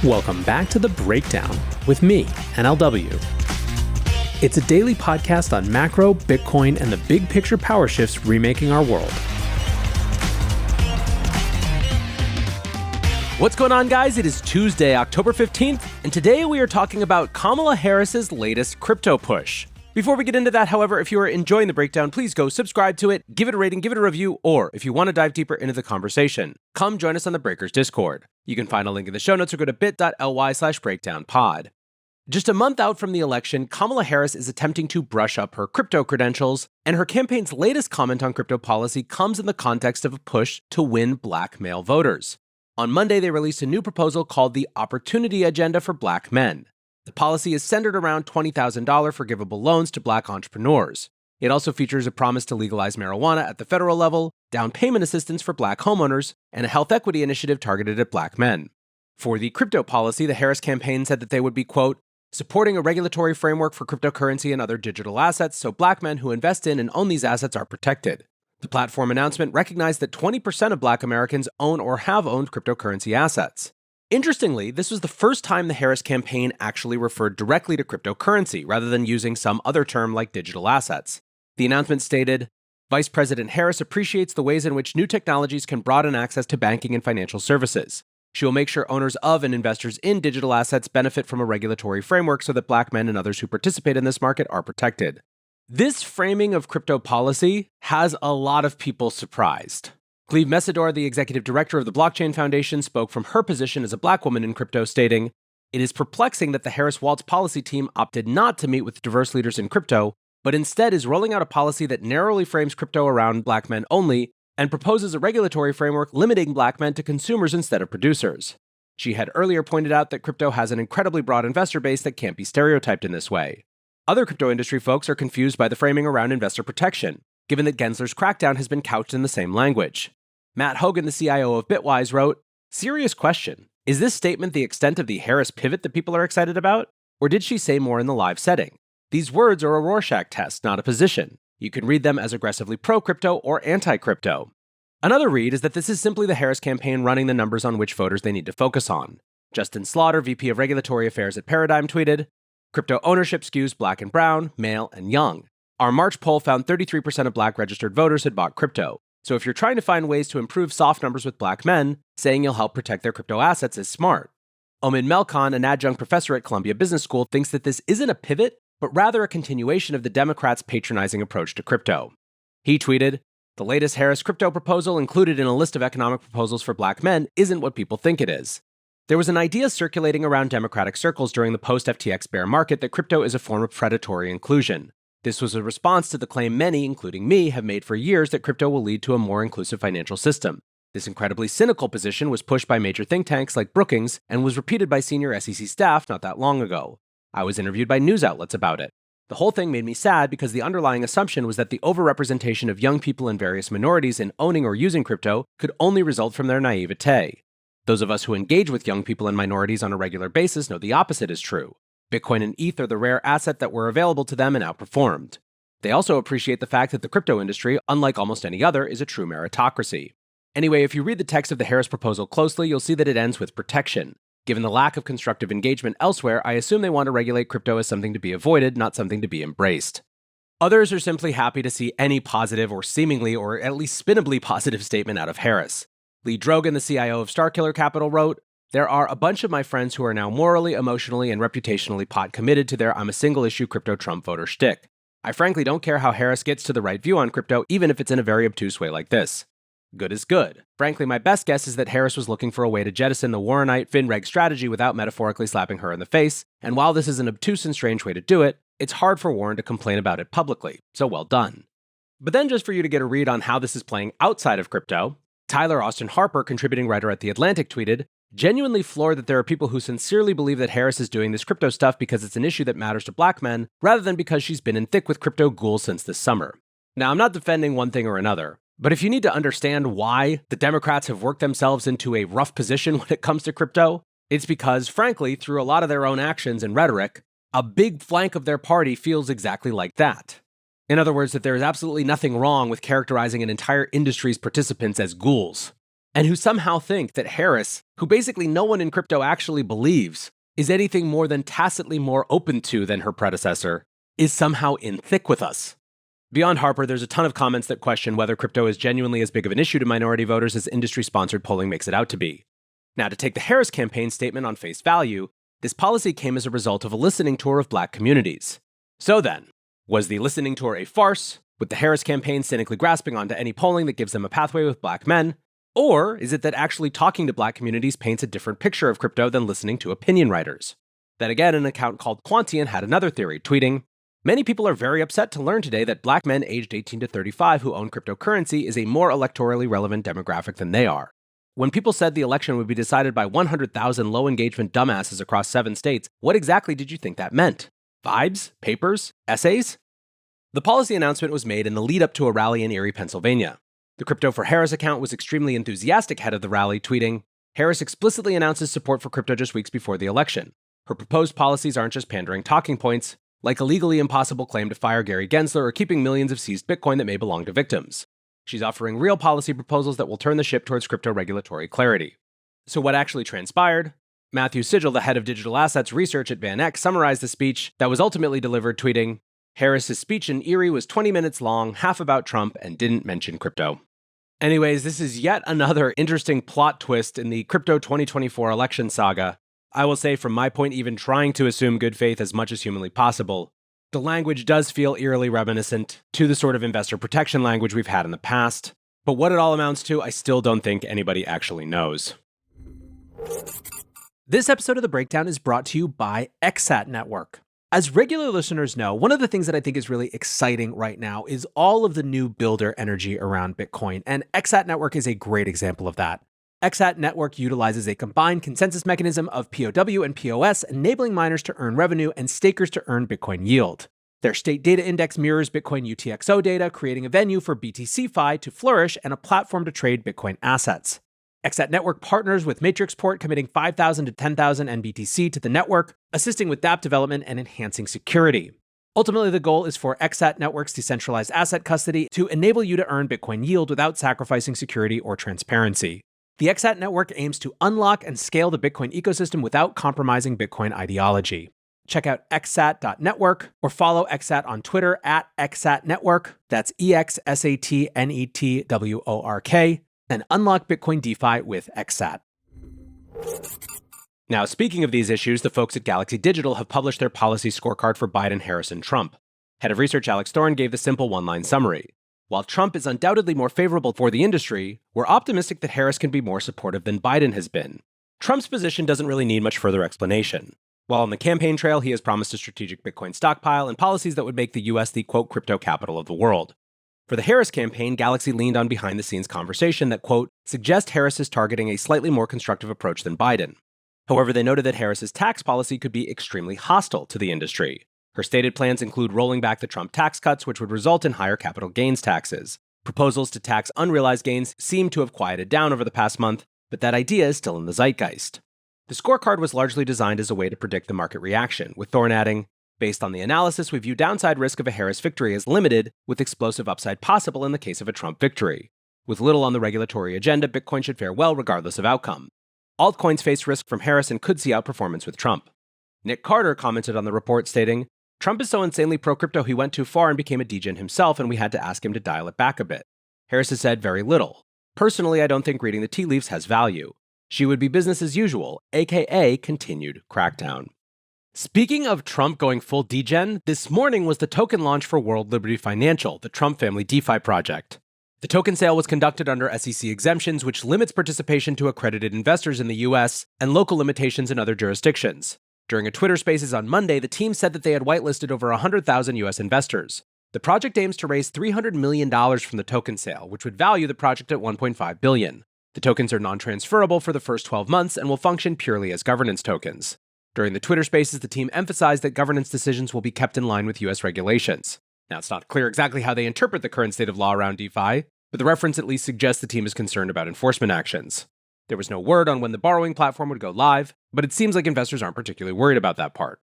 Welcome back to The Breakdown with me, NLW. It's a daily podcast on macro, Bitcoin, and the big picture power shifts remaking our world. What's going on, guys? It is Tuesday, October 15th, and today we are talking about Kamala Harris's latest crypto push. Before we get into that, however, if you are enjoying The Breakdown, please go subscribe to it, give it a rating, give it a review, or if you want to dive deeper into the conversation, come join us on the Breakers Discord. You can find a link in the show notes or go to bit.ly/breakdownpod. Just a month out from the election, Kamala Harris is attempting to brush up her crypto credentials, and her campaign's latest comment on crypto policy comes in the context of a push to win black male voters. On Monday, they released a new proposal called the Opportunity Agenda for Black Men. The policy is centered around $20,000 forgivable loans to black entrepreneurs. It also features a promise to legalize marijuana at the federal level, down payment assistance for black homeowners, and a health equity initiative targeted at black men. For the crypto policy, the Harris campaign said that they would be, quote, supporting a regulatory framework for cryptocurrency and other digital assets so black men who invest in and own these assets are protected. The platform announcement recognized that 20% of black Americans own or have owned cryptocurrency assets. Interestingly, this was the first time the Harris campaign actually referred directly to cryptocurrency rather than using some other term like digital assets. The announcement stated, Vice President Harris appreciates the ways in which new technologies can broaden access to banking and financial services. She will make sure owners of and investors in digital assets benefit from a regulatory framework so that black men and others who participate in this market are protected. This framing of crypto policy has a lot of people surprised. Cleve Messidor, the executive director of the Blockchain Foundation, spoke from her position as a black woman in crypto, stating, it is perplexing that the Harris-Walz policy team opted not to meet with diverse leaders in crypto, but instead is rolling out a policy that narrowly frames crypto around black men only and proposes a regulatory framework limiting black men to consumers instead of producers. She had earlier pointed out that crypto has an incredibly broad investor base that can't be stereotyped in this way. Other crypto industry folks are confused by the framing around investor protection, given that Gensler's crackdown has been couched in the same language. Matt Hogan, the CIO of Bitwise, wrote, serious question. Is this statement the extent of the Harris pivot that people are excited about? Or did she say more in the live setting? These words are a Rorschach test, not a position. You can read them as aggressively pro-crypto or anti-crypto. Another read is that this is simply the Harris campaign running the numbers on which voters they need to focus on. Justin Slaughter, VP of Regulatory Affairs at Paradigm, tweeted, crypto ownership skews black and brown, male and young. Our March poll found 33% of black registered voters had bought crypto. So if you're trying to find ways to improve soft numbers with black men, saying you'll help protect their crypto assets is smart. Omin Melkon, an adjunct professor at Columbia Business School, thinks that this isn't a pivot, but rather a continuation of the Democrats' patronizing approach to crypto. He tweeted, the latest Harris crypto proposal included in a list of economic proposals for black men isn't what people think it is. There was an idea circulating around Democratic circles during the post-FTX bear market that crypto is a form of predatory inclusion. This was a response to the claim many, including me, have made for years that crypto will lead to a more inclusive financial system. This incredibly cynical position was pushed by major think tanks like Brookings and was repeated by senior SEC staff not that long ago. I was interviewed by news outlets about it. The whole thing made me sad because the underlying assumption was that the overrepresentation of young people and various minorities in owning or using crypto could only result from their naivete. Those of us who engage with young people and minorities on a regular basis know the opposite is true. Bitcoin and ETH are the rare asset that were available to them and outperformed. They also appreciate the fact that the crypto industry, unlike almost any other, is a true meritocracy. Anyway, if you read the text of the Harris proposal closely, you'll see that it ends with protection. Given the lack of constructive engagement elsewhere, I assume they want to regulate crypto as something to be avoided, not something to be embraced. Others are simply happy to see any positive or seemingly or at least spinnably positive statement out of Harris. Lee Drogan, the CIO of Starkiller Capital, wrote, there are a bunch of my friends who are now morally, emotionally, and reputationally pot committed to their I'm a single-issue crypto Trump voter shtick. I frankly don't care how Harris gets to the right view on crypto, even if it's in a very obtuse way like this. Good is good. Frankly, my best guess is that Harris was looking for a way to jettison the Warrenite FinReg strategy without metaphorically slapping her in the face, and while this is an obtuse and strange way to do it, it's hard for Warren to complain about it publicly, so well done. But then just for you to get a read on how this is playing outside of crypto, Tyler Austin Harper, contributing writer at The Atlantic, tweeted, genuinely floored that there are people who sincerely believe that Harris is doing this crypto stuff because it's an issue that matters to black men, rather than because she's been in thick with crypto ghouls since this summer. Now, I'm not defending one thing or another, but if you need to understand why the Democrats have worked themselves into a rough position when it comes to crypto, it's because, frankly, through a lot of their own actions and rhetoric, a big flank of their party feels exactly like that. In other words, that there is absolutely nothing wrong with characterizing an entire industry's participants as ghouls. and who somehow think that Harris, who basically no one in crypto actually believes, is anything more than tacitly more open to than her predecessor, is somehow in thick with us. Beyond Harper, there's a ton of comments that question whether crypto is genuinely as big of an issue to minority voters as industry-sponsored polling makes it out to be. Now, to take the Harris campaign statement on face value, this policy came as a result of a listening tour of black communities. So then, was the listening tour a farce, with the Harris campaign cynically grasping onto any polling that gives them a pathway with black men? Or is it that actually talking to black communities paints a different picture of crypto than listening to opinion writers? Then again, an account called Quantian had another theory, tweeting, "Many people are very upset to learn today that black men aged 18 to 35 who own cryptocurrency is a more electorally relevant demographic than they are. When people said the election would be decided by 100,000 low-engagement dumbasses across 7 states, what exactly did you think that meant? Vibes? Papers? Essays?" The policy announcement was made in the lead-up to a rally in Erie, Pennsylvania. The Crypto for Harris account was extremely enthusiastic ahead of the rally, tweeting, "Harris explicitly announces support for crypto just weeks before the election. Her proposed policies aren't just pandering talking points, like a legally impossible claim to fire Gary Gensler or keeping millions of seized Bitcoin that may belong to victims. She's offering real policy proposals that will turn the ship towards crypto regulatory clarity." So what actually transpired? Matthew Sigel, the head of digital assets research at VanEck, summarized the speech that was ultimately delivered, tweeting, "Harris's speech in Erie was 20 minutes long, half about Trump, and didn't mention crypto." Anyways, this is yet another interesting plot twist in the crypto 2024 election saga. I will say, from my point, even trying to assume good faith as much as humanly possible, the language does feel eerily reminiscent to the sort of investor protection language we've had in the past. But what it all amounts to, I still don't think anybody actually knows. This episode of The Breakdown is brought to you by ExSat Network. As regular listeners know, one of the things that I think is really exciting right now is all of the new builder energy around Bitcoin, and ExSat Network is a great example of that. ExSat Network utilizes a combined consensus mechanism of POW and POS, enabling miners to earn revenue and stakers to earn Bitcoin yield. Their state data index mirrors Bitcoin UTXO data, creating a venue for BTCFi to flourish and a platform to trade Bitcoin assets. ExSat Network partners with Matrixport, committing 5,000 to 10,000 NBTC to the network, assisting with dApp development and enhancing security. Ultimately, the goal is for ExSat Network's decentralized asset custody to enable you to earn Bitcoin yield without sacrificing security or transparency. The ExSat Network aims to unlock and scale the Bitcoin ecosystem without compromising Bitcoin ideology. Check out exsat.network or follow ExSat on Twitter at ExSatNetwork. That's ExSatNetwork, and unlock Bitcoin DeFi with ExSat. Now, speaking of these issues, the folks at Galaxy Digital have published their policy scorecard for Biden, Harris, and Trump. Head of research Alex Thorn gave the simple one-line summary. While Trump is undoubtedly more favorable for the industry, we're optimistic that Harris can be more supportive than Biden has been. Trump's position doesn't really need much further explanation. While on the campaign trail, he has promised a strategic Bitcoin stockpile and policies that would make the US the, quote, crypto capital of the world. For the Harris campaign, Galaxy leaned on behind-the-scenes conversation that, quote, suggests Harris is targeting a slightly more constructive approach than Biden. However, they noted that Harris's tax policy could be extremely hostile to the industry. Her stated plans include rolling back the Trump tax cuts, which would result in higher capital gains taxes. Proposals to tax unrealized gains seem to have quieted down over the past month, but that idea is still in the zeitgeist. The scorecard was largely designed as a way to predict the market reaction, with Thorn adding, based on the analysis, we view downside risk of a Harris victory as limited, with explosive upside possible in the case of a Trump victory. With little on the regulatory agenda, Bitcoin should fare well regardless of outcome. Altcoins face risk from Harris and could see outperformance with Trump. Nick Carter commented on the report, stating, Trump is so insanely pro-crypto he went too far and became a degen himself, and we had to ask him to dial it back a bit. Harris has said very little. Personally, I don't think reading the tea leaves has value. She would be business as usual, aka continued crackdown. Speaking of Trump going full degen, this morning was the token launch for World Liberty Financial, the Trump family DeFi project. The token sale was conducted under SEC exemptions, which limits participation to accredited investors in the US and local limitations in other jurisdictions. During a Twitter Spaces on Monday, the team said that they had whitelisted over 100,000 US investors. The project aims to raise $300 million from the token sale, which would value the project at $1.5 billion. The tokens are non-transferable for the first 12 months and will function purely as governance tokens. During the Twitter Spaces, the team emphasized that governance decisions will be kept in line with US regulations. Now, it's not clear exactly how they interpret the current state of law around DeFi, but the reference at least suggests the team is concerned about enforcement actions. There was no word on when the borrowing platform would go live, but it seems like investors aren't particularly worried about that part.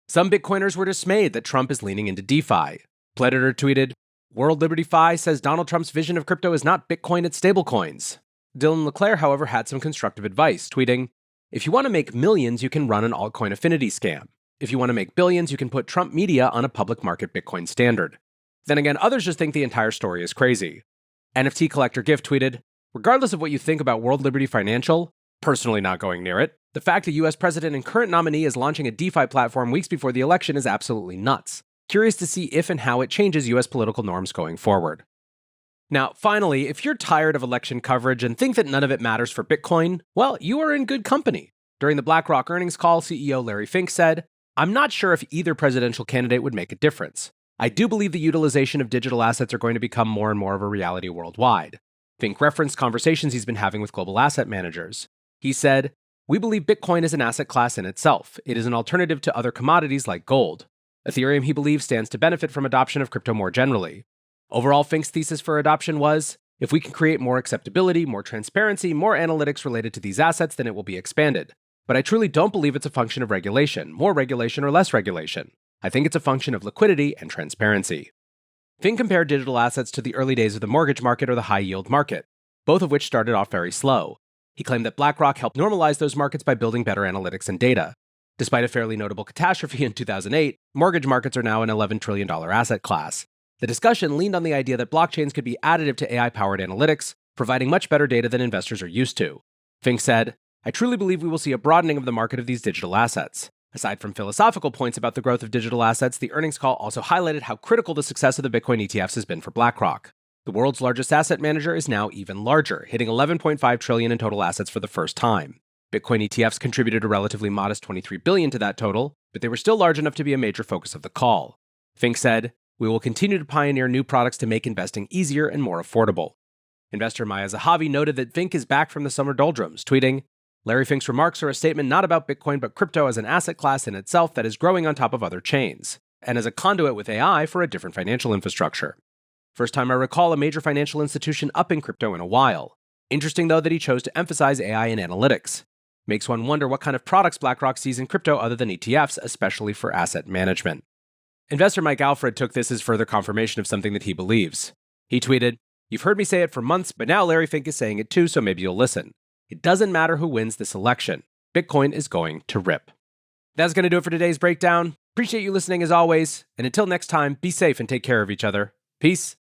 Some Bitcoiners were dismayed that Trump is leaning into DeFi. Pledditor tweeted, World Liberty Fi says Donald Trump's vision of crypto is not Bitcoin, it's stablecoins. Dylan LeClaire, however, had some constructive advice, tweeting, "If you want to make millions, you can run an altcoin affinity scam. If you want to make billions, you can put Trump media on a public market Bitcoin standard." Then again, others just think the entire story is crazy. NFT Collector Gift tweeted, "Regardless of what you think about World Liberty Financial, personally not going near it, the fact the US president and current nominee is launching a DeFi platform weeks before the election is absolutely nuts. Curious to see if and how it changes US political norms going forward." Now, finally, if you're tired of election coverage and think that none of it matters for Bitcoin, well, you are in good company. During the BlackRock earnings call, CEO Larry Fink said, "I'm not sure if either presidential candidate would make a difference. I do believe the utilization of digital assets are going to become more and more of a reality worldwide." Fink referenced conversations he's been having with global asset managers. He said, "We believe Bitcoin is an asset class in itself. It is an alternative to other commodities like gold. Ethereum, he believes, stands to benefit from adoption of crypto more generally. Overall, Fink's thesis for adoption was, if we can create more acceptability, more transparency, more analytics related to these assets, then it will be expanded. But I truly don't believe it's a function of regulation, more regulation or less regulation. I think it's a function of liquidity and transparency." Fink compared digital assets to the early days of the mortgage market or the high-yield market, both of which started off very slow. He claimed that BlackRock helped normalize those markets by building better analytics and data. Despite a fairly notable catastrophe in 2008, mortgage markets are now an $11 trillion asset class. The discussion leaned on the idea that blockchains could be additive to AI-powered analytics, providing much better data than investors are used to. Fink said, "I truly believe we will see a broadening of the market of these digital assets." Aside from philosophical points about the growth of digital assets, the earnings call also highlighted how critical the success of the Bitcoin ETFs has been for BlackRock. The world's largest asset manager is now even larger, hitting $11.5 trillion in total assets for the first time. Bitcoin ETFs contributed a relatively modest $23 billion to that total, but they were still large enough to be a major focus of the call. Fink said, "We will continue to pioneer new products to make investing easier and more affordable." Investor Maya Zahavi noted that Fink is back from the summer doldrums, tweeting, "Larry Fink's remarks are a statement not about Bitcoin but crypto as an asset class in itself that is growing on top of other chains, and as a conduit with AI for a different financial infrastructure. First time I recall a major financial institution upping crypto in a while. Interesting though that he chose to emphasize AI and analytics. Makes one wonder what kind of products BlackRock sees in crypto other than ETFs, especially for asset management." Investor Mike Alfred took this as further confirmation of something that he believes. He tweeted, "You've heard me say it for months, but now Larry Fink is saying it too, so maybe you'll listen. It doesn't matter who wins this election. Bitcoin is going to rip." That's going to do it for today's breakdown. Appreciate you listening as always, and until next time, be safe and take care of each other. Peace.